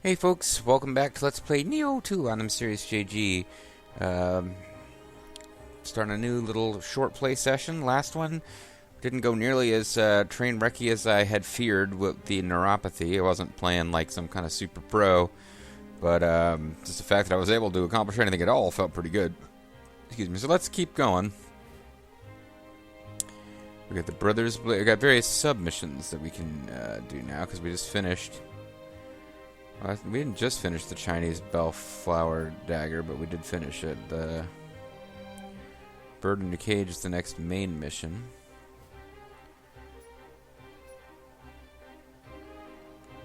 Hey folks, welcome back to Let's Play Nioh 2 on Series JG. Starting a new little short play session. Last one didn't go nearly as train wrecky as I had feared with the neuropathy. I wasn't playing like some kind of super pro, but just the fact that I was able to accomplish anything at all felt pretty good. Excuse me. So let's keep going. We got the brothers. We got various submissions that we can do now because we just finished. We didn't just finish the Chinese Bellflower Dagger, but we did finish it. The Bird in the Cage is the next main mission.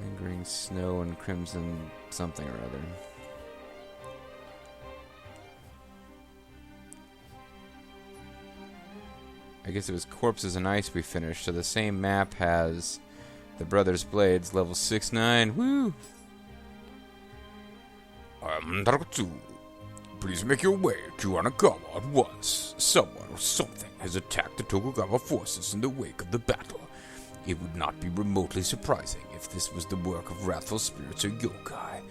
Lingering Snow and Crimson something or other. I guess it was Corpses and Ice we finished, so the same map has the Brothers' Blades, level 6-9. Woo! I'm Tadakatsu. Please make your way to Anakawa at once. Someone or something has attacked the Tokugawa forces in the wake of the battle. It would not be remotely surprising if this was the work of wrathful spirits or yokai.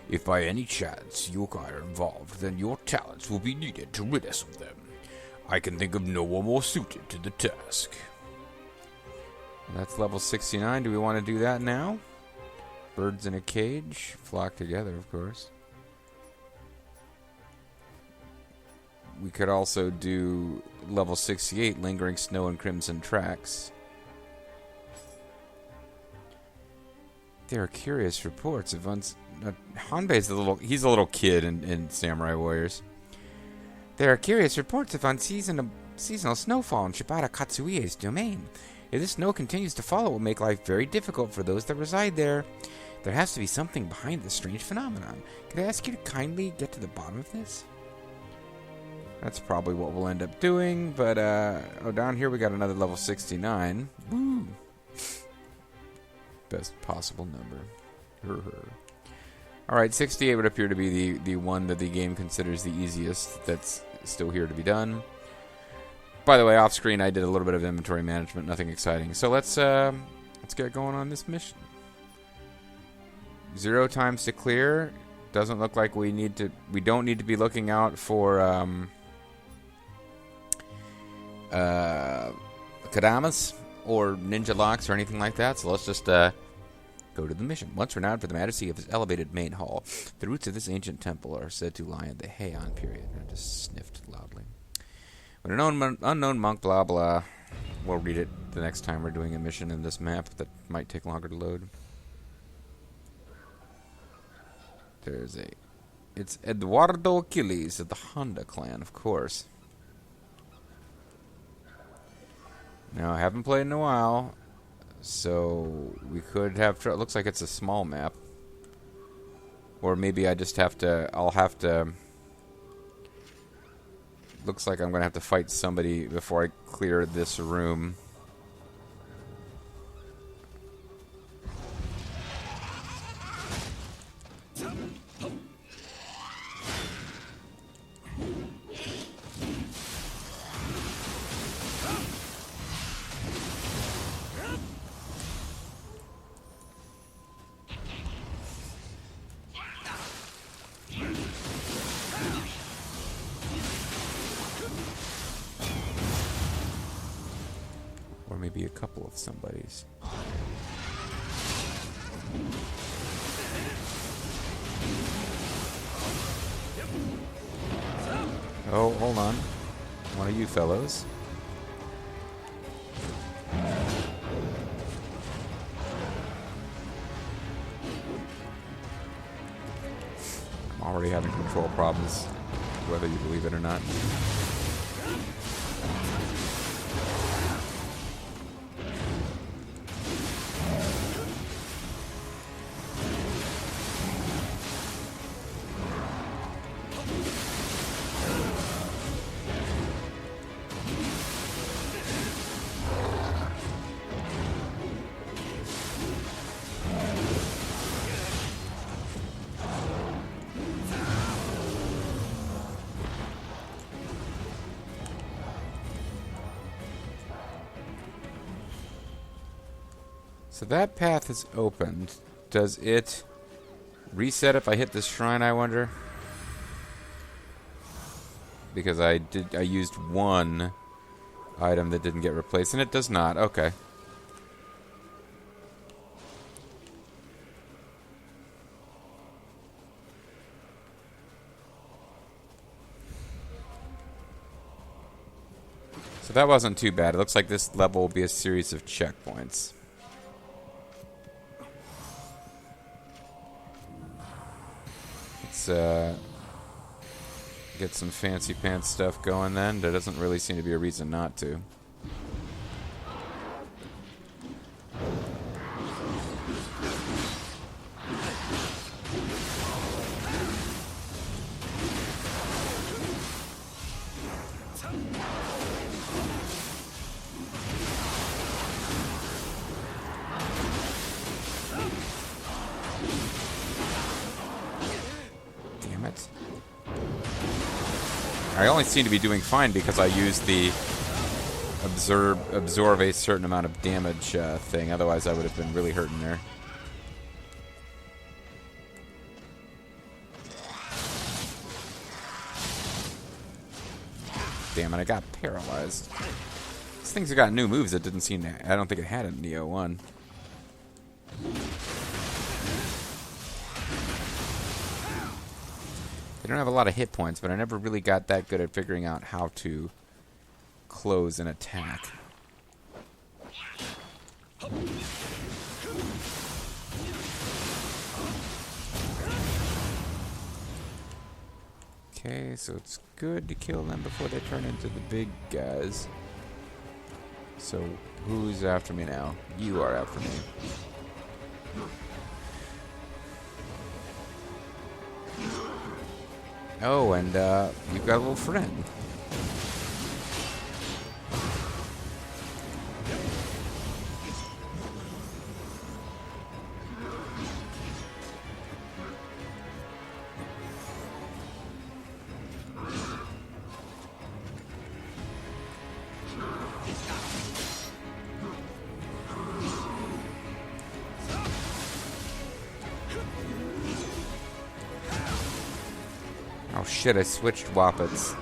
If by any chance yokai are involved, then your talents will be needed to rid us of them. I can think of no one more suited to the task. That's level 69. Do we want to do that now? Birds in a cage. Flock together, of course. We could also do level 68, Lingering Snow and Crimson Tracks. There are curious reports of Hanbei's he's a little kid in Samurai Warriors. There are curious reports of seasonal snowfall in Shibata Katsuie's domain. If this snow continues to fall, it will make life very difficult for those that reside there. There has to be something behind this strange phenomenon. Could I ask you to kindly get to the bottom of this? That's probably what we'll end up doing, but, down here we got another level 69. Woo! Best possible number. Alright, 68 would appear to be the one that the game considers the easiest that's still here to be done. By the way, off screen I did a little bit of inventory management, nothing exciting. So let's get going on this mission. 0 times to clear. Doesn't look like we don't need to be looking out for, Kadamas or ninja locks or anything like that, so let's just go to the mission. Once renowned for the majesty of its elevated main hall, the roots of this ancient temple are said to lie in the Heian period. I just sniffed loudly. When an unknown monk, blah blah. We'll read it the next time we're doing a mission in this map that might take longer to load. It's Eduardo Achilles of the Honda clan, of course. Now, I haven't played in a while, so we could have... It looks like it's a small map. Or maybe I'll have to... Looks like I'm going to have to fight somebody before I clear this room. Or maybe a couple of somebodies. Oh, hold on. One of you fellows. I'm already having control problems, whether you believe it or not. So that path is opened. Does it reset if I hit this shrine, I wonder? Because I used one item that didn't get replaced, and it does not. Okay. So that wasn't too bad. It looks like this level will be a series of checkpoints. Let's get some fancy pants stuff going then. There doesn't really seem to be a reason not to. I only seem to be doing fine because I used the absorb a certain amount of damage thing. Otherwise, I would have been really hurting there. Damn it, I got paralyzed. These things have got new moves that didn't seem to... I don't think it had in Nioh 1. They don't have a lot of hit points, but I never really got that good at figuring out how to close an attack. Okay, so it's good to kill them before they turn into the big guys. So, who's after me now? You are after me. Oh, and you've got a little friend. Oh shit, I switched Wappets.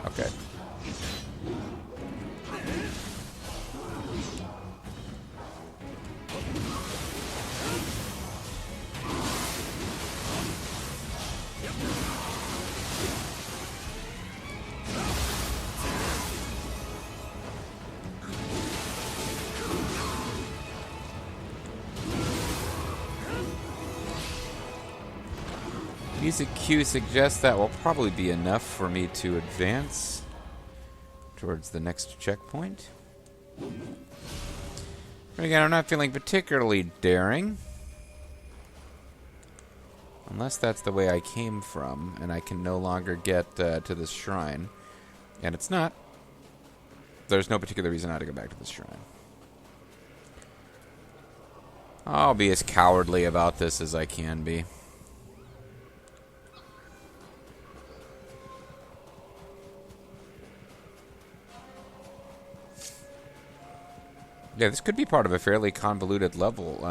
Okay. Music cue suggests that will probably be enough for me to advance towards the next checkpoint. But again, I'm not feeling particularly daring. Unless that's the way I came from, and I can no longer get to this shrine. And it's not. There's no particular reason not to go back to this shrine. I'll be as cowardly about this as I can be. Yeah, this could be part of a fairly convoluted level.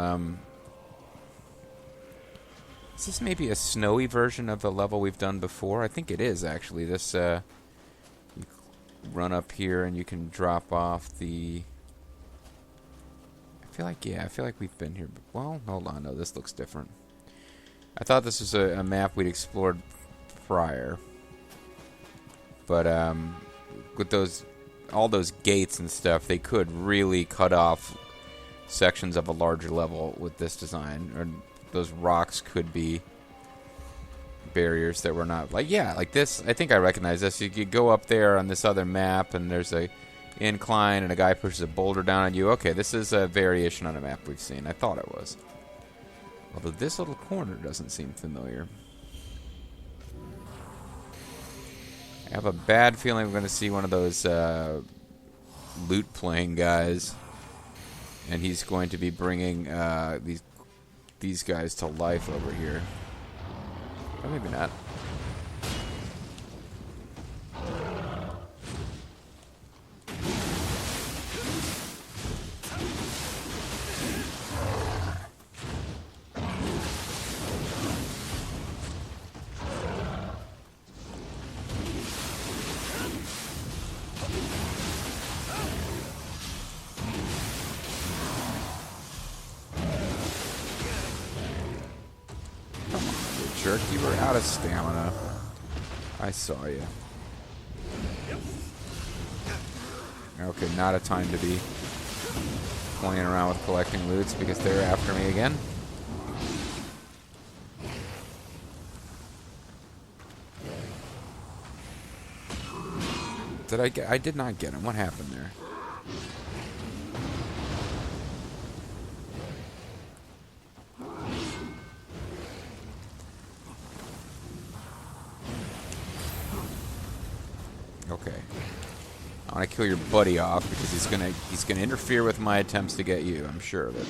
Is this maybe a snowy version of the level we've done before? I think it is, actually. This, you run up here and you can drop off the... I feel like we've been here. Well, hold on. No, this looks different. I thought this was a map we'd explored prior. But, with those... all those gates and stuff, they could really cut off sections of a larger level with this design. Or those rocks could be barriers that were not... like, yeah, like this. I think I recognize this. You could go up there on this other map, and there's a incline, and a guy pushes a boulder down on you. Okay, this is a variation on a map we've seen. I thought it was. Although this little corner doesn't seem familiar. I have a bad feeling we're going to see one of those loot playing guys, and he's going to be bringing these guys to life over here. Or maybe not. jerk. You were out of stamina. I saw you. Okay, not a time to be playing around with collecting loots because they're after me again. Did I get? I did not get him. What happened there? Okay. I want to kill your buddy off because he's gonna interfere with my attempts to get you. I'm sure of it.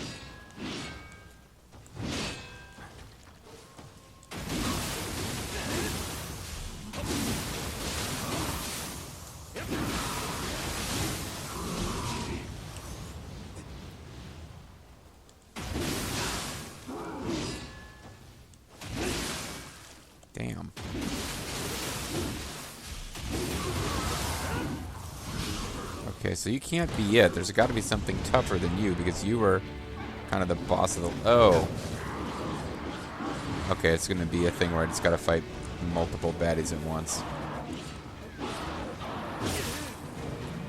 Damn. Okay, so you can't be it. There's got to be something tougher than you because you were kind of the boss of the... Oh. Okay, it's going to be a thing where I just got to fight multiple baddies at once.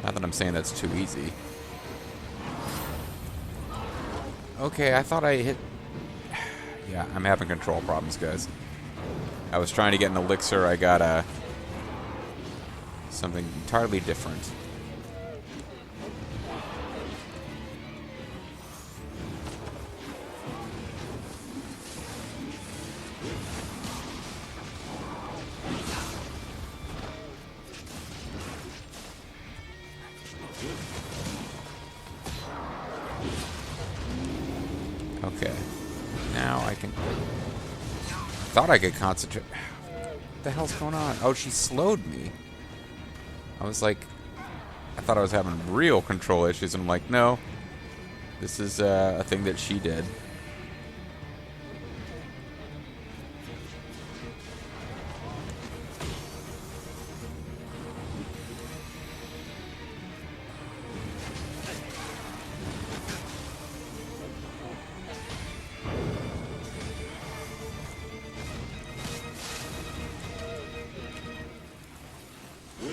Not that I'm saying that's too easy. Okay, I thought I hit... Yeah, I'm having control problems, guys. I was trying to get an elixir. I got something entirely different. Okay. Now I can... Thought I could concentrate. What the hell's going on? Oh, she slowed me. I was like... I thought I was having real control issues, and I'm like, no. This is a thing that she did.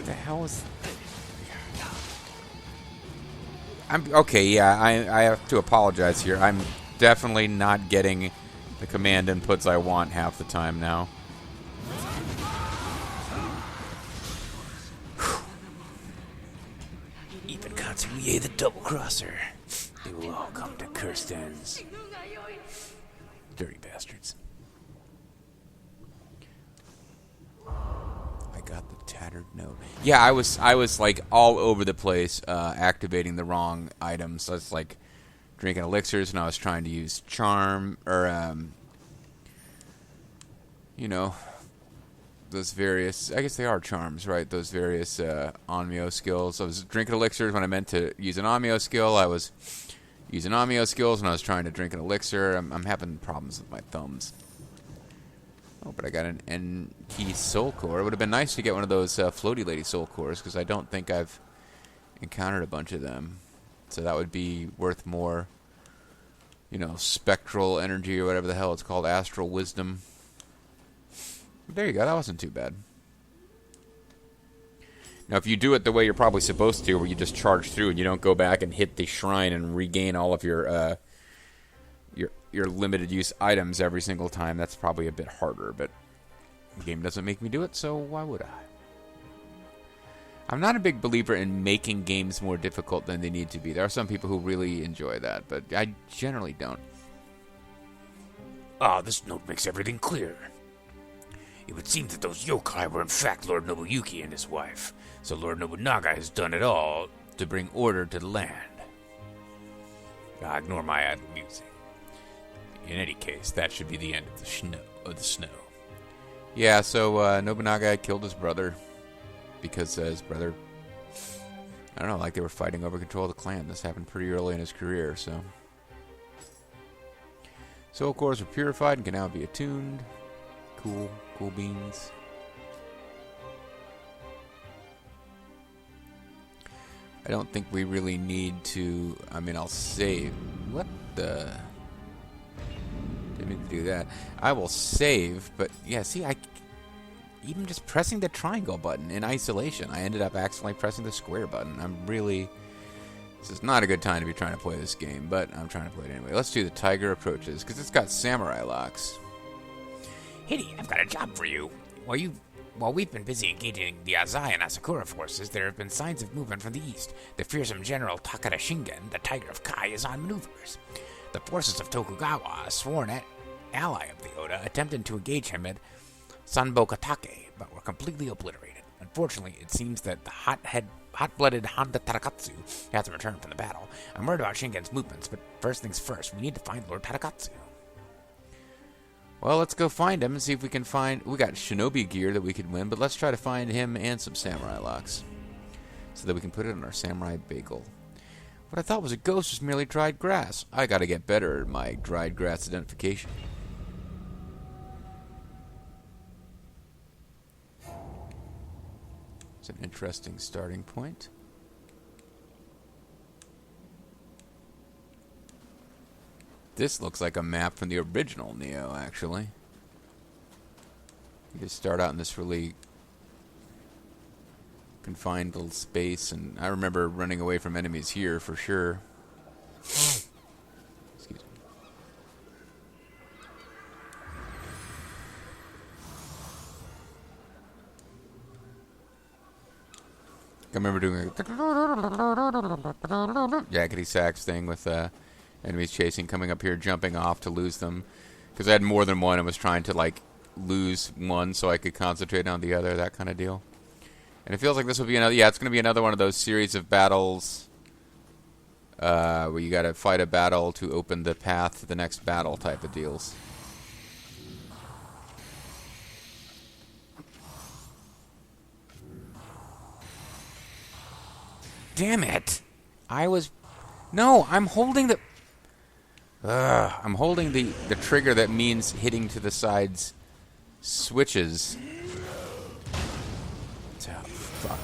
The hell is... I'm okay. Yeah, I have to apologize here. I'm definitely not getting the command inputs I want half the time now. Even Katsuye the double crosser. They will all come to cursed ends. Dirty bastards. Got the tattered note. Yeah, I was like all over the place, activating the wrong items. I was like drinking elixirs, and I was trying to use charm or you know, those various. I guess they are charms, right? Those various Onmyo skills. I was drinking elixirs when I meant to use an Onmyo skill. I was using Onmyo skills, and I was trying to drink an elixir. I'm having problems with my thumbs. Oh, but I got an N-key soul core. It would have been nice to get one of those floaty lady soul cores, because I don't think I've encountered a bunch of them. So that would be worth more, you know, spectral energy or whatever the hell it's called, astral wisdom. There you go. That wasn't too bad. Now, if you do it the way you're probably supposed to, where you just charge through and you don't go back and hit the shrine and regain all of your limited use items every single time, that's probably a bit harder, but the game doesn't make me do it, so why would I? I'm not a big believer in making games more difficult than they need to be. There are some people who really enjoy that, but I generally don't. Ah, this note makes everything clear. It would seem that those yokai were in fact Lord Nobuyuki and his wife, so Lord Nobunaga has done it all To bring order to the land. Ignore my idle musing. In any case, that should be the end of the snow. Yeah, so Nobunaga killed his brother because his brother, I don't know, like they were fighting over control of the clan. This happened pretty early in his career, so. Soul cores are purified and can now be attuned. Cool beans. I don't think we really need to, I mean, I'll save. What the? didn't mean to do that. I will save, but yeah, see, even just pressing the triangle button in isolation, I ended up accidentally pressing the square button. This is not a good time to be trying to play this game, but I'm trying to play it anyway. Let's do the Tiger Approaches, because it's got samurai locks. Hitty, I've got a job for you. While we've been busy engaging the Azai and Asakura forces, there have been signs of movement from the east. The fearsome General Takada Shingen, the Tiger of Kai, is on maneuvers. The forces of Tokugawa, a sworn ally of the Oda, attempted to engage him at Sanbokatake, but were completely obliterated. Unfortunately, it seems that the hot-blooded Honda Tadakatsu hasn't returned from the battle. I'm worried about Shingen's movements, but first things first, we need to find Lord Tadakatsu. Well, let's go find him and see if we can find... We got shinobi gear that we could win, but let's try to find him and some samurai locks, so that we can put it on our samurai bagel. What I thought was a ghost was merely dried grass. I gotta get better at my dried grass identification. It's an interesting starting point. This looks like a map from the original Nioh, actually. You just start out in this really confined little space, and I remember running away from enemies here for sure. Excuse me. I remember doing a jackety sax thing with enemies chasing, coming up here, jumping off to lose them, because I had more than one and was trying to like lose one so I could concentrate on the other, that kind of deal. And it feels like this will be another. Yeah, it's going to be another one of those series of battles where you got to fight a battle to open the path to the next battle type of deals. Damn it! No, I'm holding the... I'm holding the trigger that means hitting to the sides switches. Oh, fuck.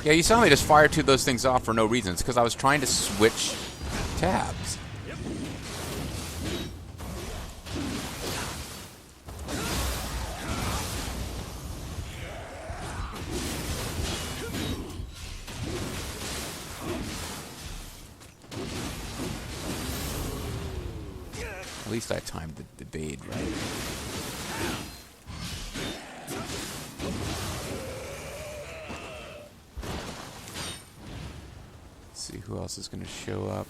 Yeah, you saw me just fire two of those things off for no reason. It's because I was trying to switch tabs. At least I timed the bait right. Let's see who else is going to show up.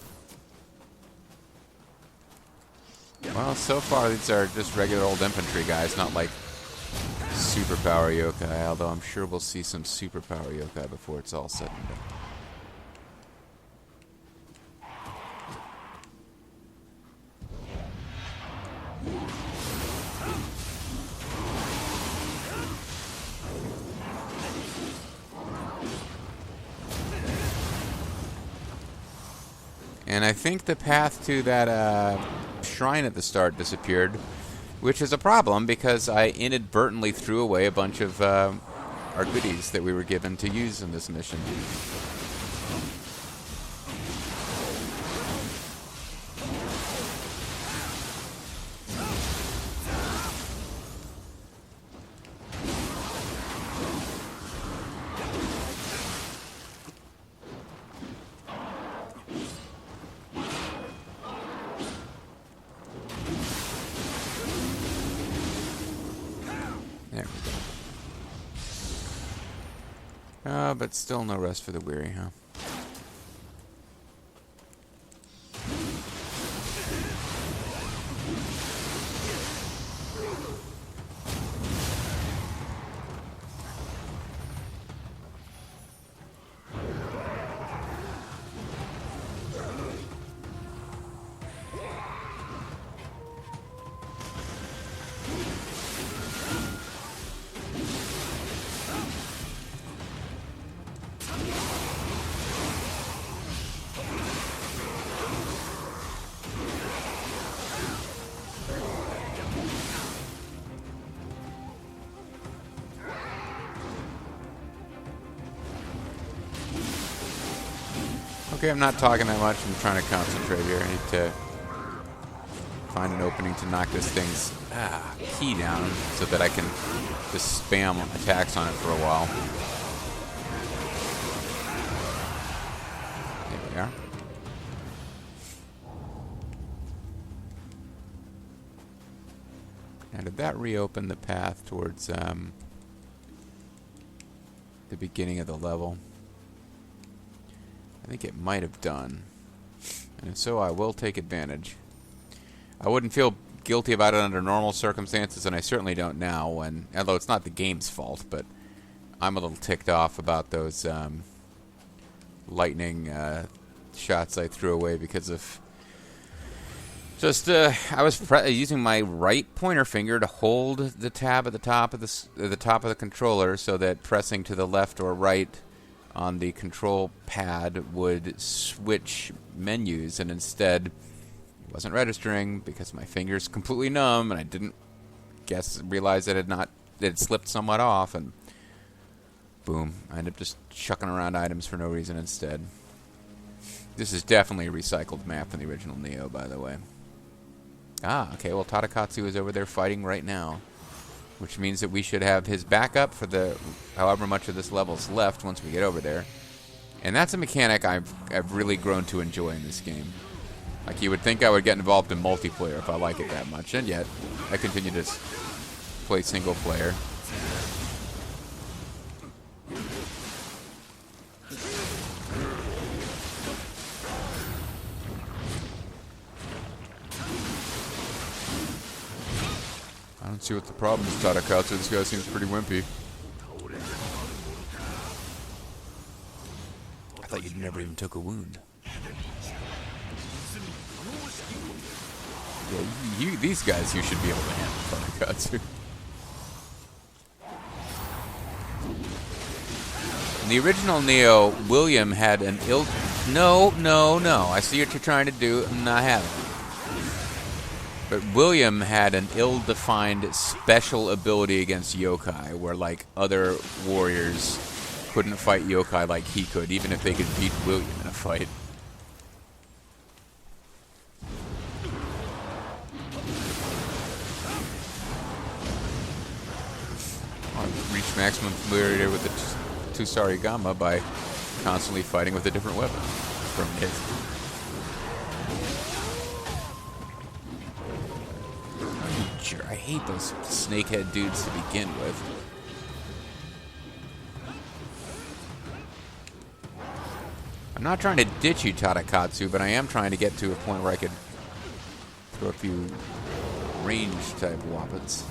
Well, so far these are just regular old infantry guys, not like superpower yokai, although I'm sure we'll see some superpower yokai before it's all said and done. And I think the path to that shrine at the start disappeared, which is a problem because I inadvertently threw away a bunch of our goodies that we were given to use in this mission. There we go. But still no rest for the weary, huh? Okay, I'm not talking that much. I'm trying to concentrate here. I need to find an opening to knock this thing's key down so that I can just spam attacks on it for a while. There we are. Now, did that reopen the path towards the beginning of the level? I think it might have done. And if so, I will take advantage. I wouldn't feel guilty about it under normal circumstances, and I certainly don't now, when, although it's not the game's fault, but I'm a little ticked off about those lightning shots I threw away because of just I was using my right pointer finger to hold the tab at the top of the controller, so that pressing to the left or right on the control pad would switch menus, and instead it wasn't registering because my finger's completely numb, and I didn't realize it had slipped somewhat off, and boom, I ended up just chucking around items for no reason instead. This is definitely a recycled map from the original Nioh, by the way. Okay, well, Tadakatsu is over there fighting right now, which means that we should have his backup for the however much of this level's left once we get over there. And that's a mechanic I've really grown to enjoy in this game. Like, you would think I would get involved in multiplayer if I like it that much, and yet I continue to play single player. I don't see what the problem is, Tadakatsu. This guy seems pretty wimpy. I thought you never even took a wound. Yeah, these guys you should be able to handle, Tadakatsu. In the original Nioh, William had an ill... No. I see what you're trying to do. I'm not having it. But William had an ill-defined special ability against yokai, where, like, other warriors couldn't fight yokai like he could, even if they could beat William in a fight. I'll reach maximum familiarity with the Tusarigama by constantly fighting with a different weapon from his. I hate those snakehead dudes to begin with. I'm not trying to ditch you, Tadakatsu, but I am trying to get to a point where I could throw a few range-type weapons.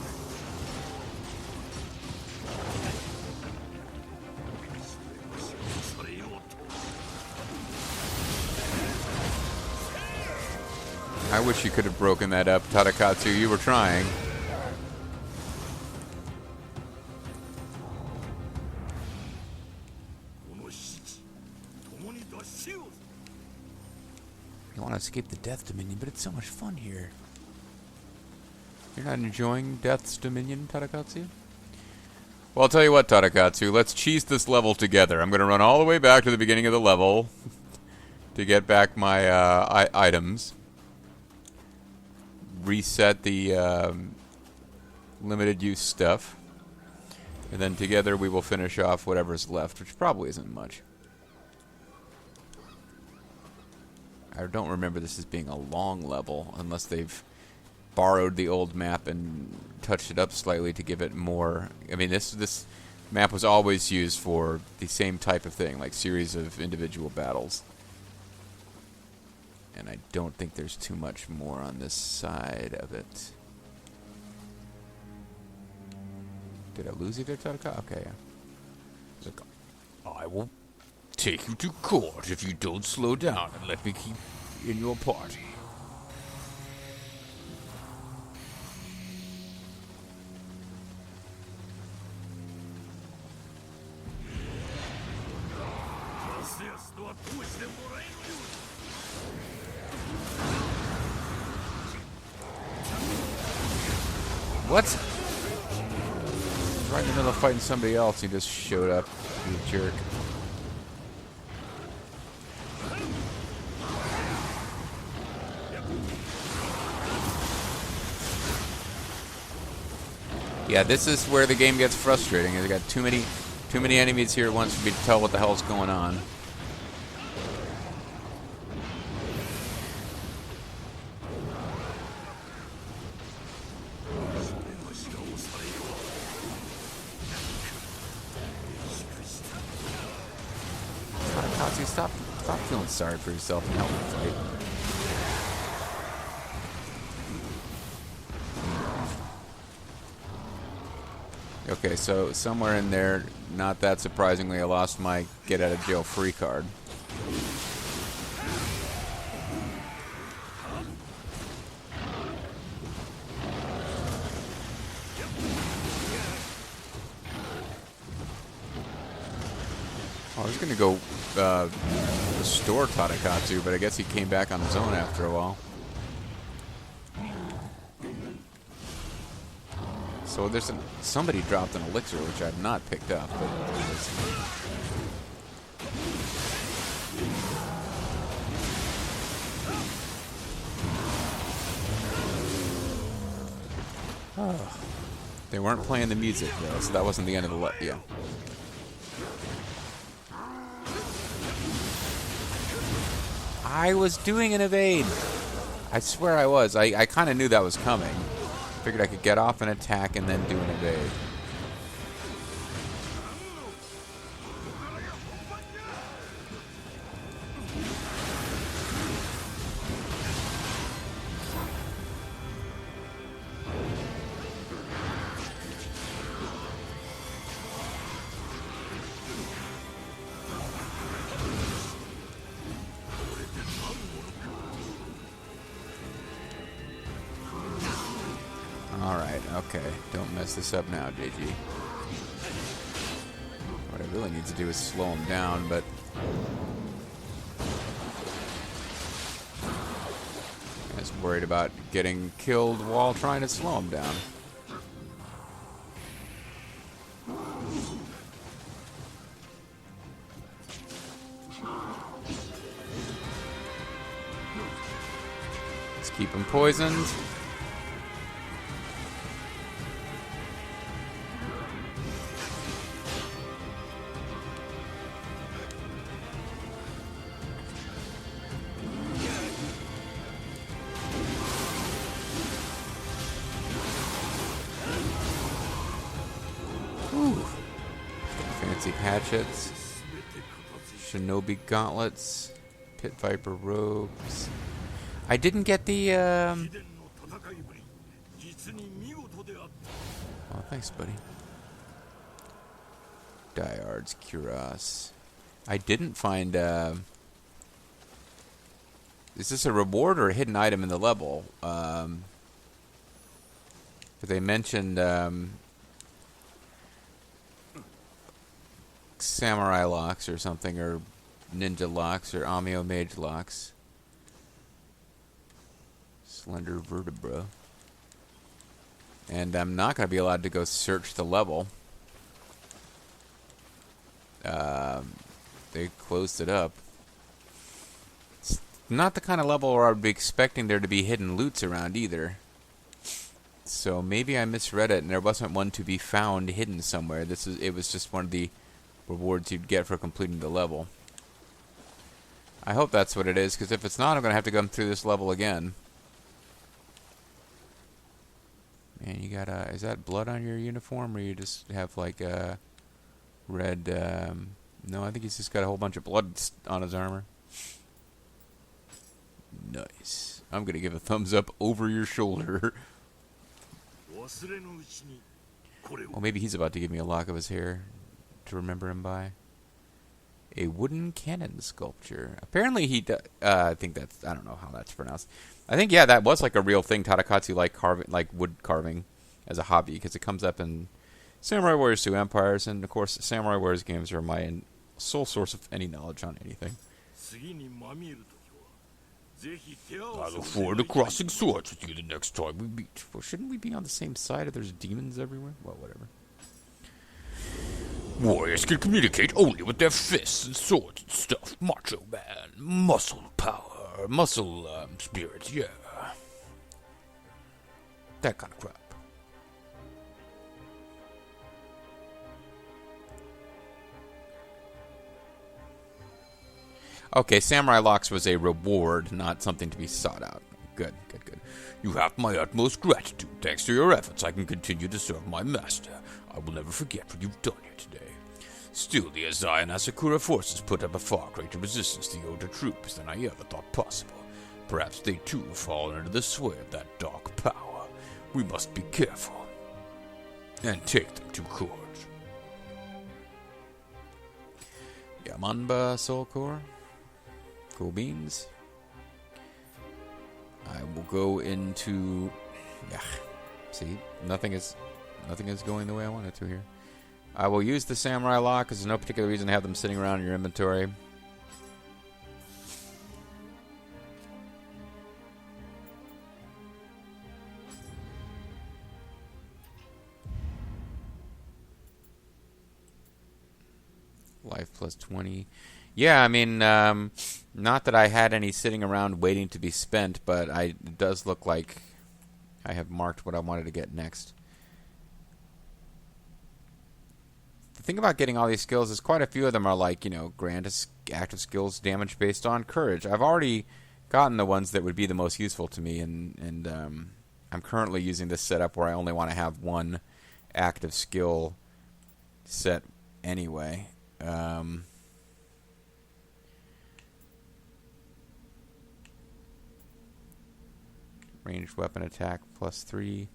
I wish you could have broken that up, Tadakatsu. You were trying. You want to escape the Death Dominion, but it's so much fun here. You're not enjoying Death's Dominion, Tadakatsu? Well, I'll tell you what, Tadakatsu. Let's cheese this level together. I'm going to run all the way back to the beginning of the level to get back my items. Reset the limited use stuff, and then together we will finish off whatever's left, which probably isn't much. I don't remember this as being a long level, unless they've borrowed the old map and touched it up slightly to give it more. I mean, this map was always used for the same type of thing, like series of individual battles. And I don't think there's too much more on this side of it. Did I lose you there, Tadaka? Okay, yeah. Look, I will take you to court if you don't slow down and let me keep in your party. What? Right in the middle of fighting somebody else, he just showed up. You jerk. Yeah, this is where the game gets frustrating. They got too many enemies here at once for me to tell what the hell's going on. Tadakatsu, stop feeling sorry for yourself and help me fight. Okay, so somewhere in there, not that surprisingly, I lost my get-out-of-jail-free card. I was going to go restore Tadakatsu, but I guess he came back on his own after a while. So there's somebody dropped an elixir, which I've not picked up. But oh. They weren't playing the music though, so that wasn't the end of the yeah. I was doing an evade. I swear I was. I kind of knew that was coming. Figured I could get off an attack and then do an evade. Alright, okay. Don't mess this up now, JG. What I really need to do is slow him down, but... I was worried about getting killed while trying to slow him down. Let's keep him poisoned. Fancy hatchets, shinobi gauntlets, pit viper robes. I didn't get the oh, thanks, buddy. Diards, cuirass. I didn't find is this a reward or a hidden item in the level? But they mentioned samurai locks or something, or ninja locks, or Amio mage locks. Slender vertebra. And I'm not going to be allowed to go search the level. They closed it up. It's not the kind of level where I would be expecting there to be hidden loots around either. So maybe I misread it and there wasn't one to be found hidden somewhere. It was just one of the rewards you'd get for completing the level. I hope that's what it is, because if it's not, I'm going to have to come through this level again. Man, you got is that blood on your uniform, or you just have like a red, no, I think he's just got a whole bunch of blood on his armor. Nice. I'm going to give a thumbs up over your shoulder. Well, maybe he's about to give me a lock of his hair to remember him by. A wooden cannon sculpture. Apparently he I think that's, I don't know how that's pronounced. I think, yeah, that was like a real thing. Tadakatsu like carving, like wood carving as a hobby, because it comes up in Samurai Warriors 2 Empires, and of course Samurai Warriors games are my sole source of any knowledge on anything. I look forward to crossing swords with you the next time we meet. Well, shouldn't we be on the same side if there's demons everywhere? Well, whatever. Warriors can communicate only with their fists and swords and stuff. Macho man, muscle power, muscle spirit, yeah. That kind of crap. Okay, Samurai Locks was a reward, not something to be sought out. Good, good, good. You have my utmost gratitude. Thanks to your efforts, I can continue to serve my master. I will never forget what you've done here today. Still, the Azai and Asakura forces put up a far greater resistance to the Oda troops than I ever thought possible. Perhaps they too have fallen under the sway of that dark power. We must be careful and take them to court. Yamanba Soul Core. Cool beans. I will go into... Yeah. See? Nothing is going the way I want it to here. I will use the Samurai Lock because there's no particular reason to have them sitting around in your inventory. Life plus 20. Yeah, I mean, not that I had any sitting around waiting to be spent, but it does look like I have marked what I wanted to get next. The thing about getting all these skills is quite a few of them are like, grant active skills damage based on courage. I've already gotten the ones that would be the most useful to me, and I'm currently using this setup where I only want to have one active skill set anyway. Ranged weapon attack plus 3.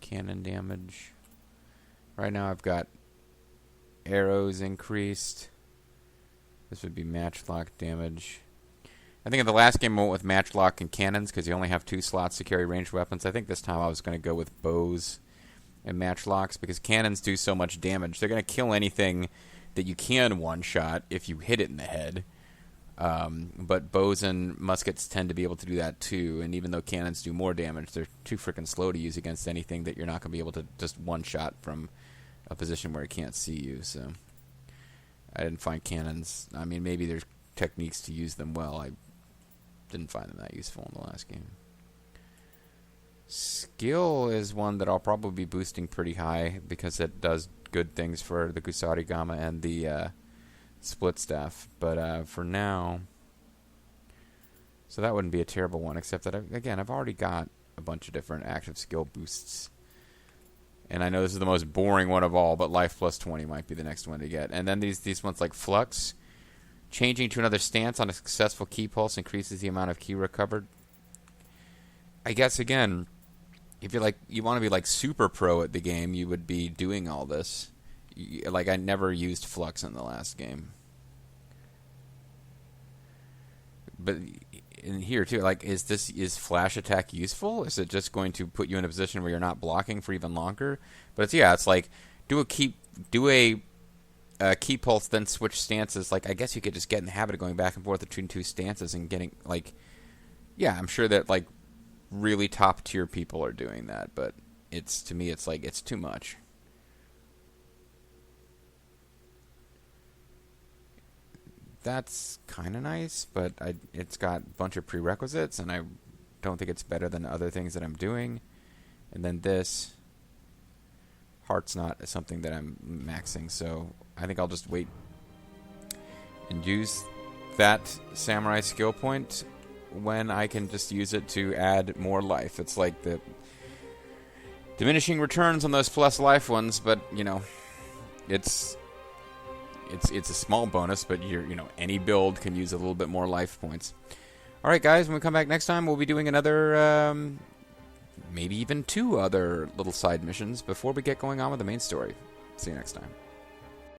Cannon damage. Right now I've got arrows increased. This would be matchlock damage. I think in the last game I went with matchlock and cannons because you only have 2 slots to carry ranged weapons. I think this time I was going to go with bows and matchlocks because cannons do so much damage. They're going to kill anything that you can one-shot if you hit it in the head. But bows and muskets tend to be able to do that too, and even though cannons do more damage, they're too freaking slow to use against anything that you're not going to be able to just one-shot from a position where it can't see you, so I didn't find cannons. I mean, maybe there's techniques to use them well. I didn't find them that useful in the last game. Skill is one that I'll probably be boosting pretty high because it does good things for the Gusari Gama and the split staff. But for now, so that wouldn't be a terrible one, except that, I've already got a bunch of different active skill boosts. And I know this is the most boring one of all, but life plus 20 might be the next one to get. And then these ones like Flux. Changing to another stance on a successful key pulse increases the amount of key recovered. I guess, again, if you want to be like super pro at the game, you would be doing all this. Like, I never used Flux in the last game. But in here too, like, is flash attack useful? Is it just going to put you in a position where you're not blocking for even longer? But it's like do a key pulse, then switch stances. Like, I guess you could just get in the habit of going back and forth between 2 stances and getting I'm sure that like really top tier people are doing that, but to me it's like it's too much. That's kind of nice, but it's got a bunch of prerequisites, and I don't think it's better than other things that I'm doing. And then this heart's not something that I'm maxing, so I think I'll just wait and use that samurai skill point when I can just use it to add more life. It's like the diminishing returns on those plus life ones, but it's a small bonus, but any build can use a little bit more life points. All right, guys, when we come back next time, we'll be doing another, maybe even 2 other little side missions before we get going on with the main story. See you next time.